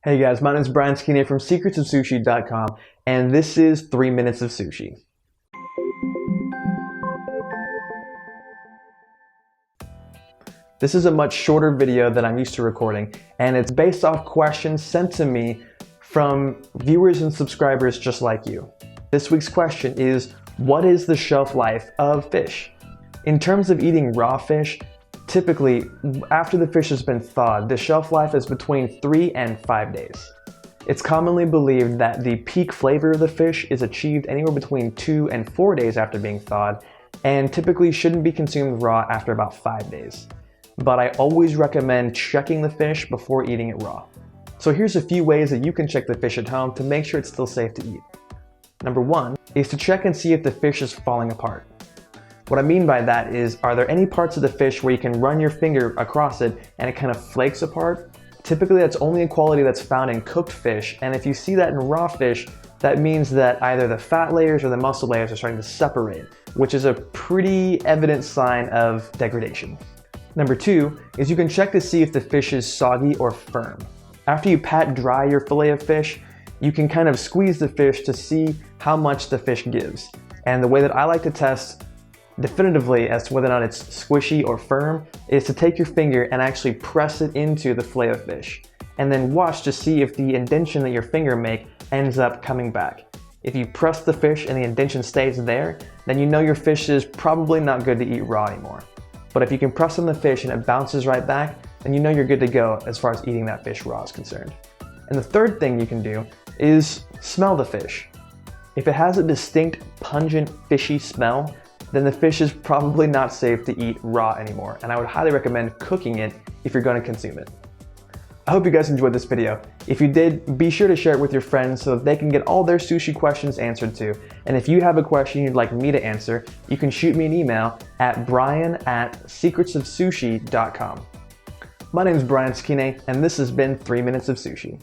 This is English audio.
Hey guys, my name is Brian Skinner from secretsofsushi.com, and this is 3 Minutes of Sushi. This is a much shorter video than I'm used to recording, and it's based off questions sent to me from viewers and subscribers just like you. This week's question is, what is the shelf life of fish? In terms of eating raw fish, typically, after the fish has been thawed, the shelf life is between 3 and 5 days. It's commonly believed that the peak flavor of the fish is achieved anywhere between 2 and 4 days after being thawed, and typically shouldn't be consumed raw after about 5 days. But I always recommend checking the fish before eating it raw. So here's a few ways that you can check the fish at home to make sure it's still safe to eat. Number 1 is to check and see if the fish is falling apart. What I mean by that is, are there any parts of the fish where you can run your finger across it and it kind of flakes apart? Typically that's only a quality that's found in cooked fish, and if you see that in raw fish, that means that either the fat layers or the muscle layers are starting to separate, which is a pretty evident sign of degradation. Number 2 is you can check to see if the fish is soggy or firm. After you pat dry your fillet of fish, you can kind of squeeze the fish to see how much the fish gives. And the way that I like to test definitively as to whether or not it's squishy or firm is to take your finger and actually press it into the fillet of fish, and then watch to see if the indentation that your finger makes ends up coming back. If you press the fish and the indentation stays there, then you know your fish is probably not good to eat raw anymore. But if you can press on the fish and it bounces right back, then you know you're good to go as far as eating that fish raw is concerned. And the third thing you can do is smell the fish. If it has a distinct, pungent, fishy smell, then the fish is probably not safe to eat raw anymore, and I would highly recommend cooking it if you're going to consume it. I hope you guys enjoyed this video. If you did, be sure to share it with your friends so that they can get all their sushi questions answered too. And if you have a question you'd like me to answer, you can shoot me an email at brian@secretsofsushi.com. My name is Brian Skinner, and this has been 3 Minutes of Sushi.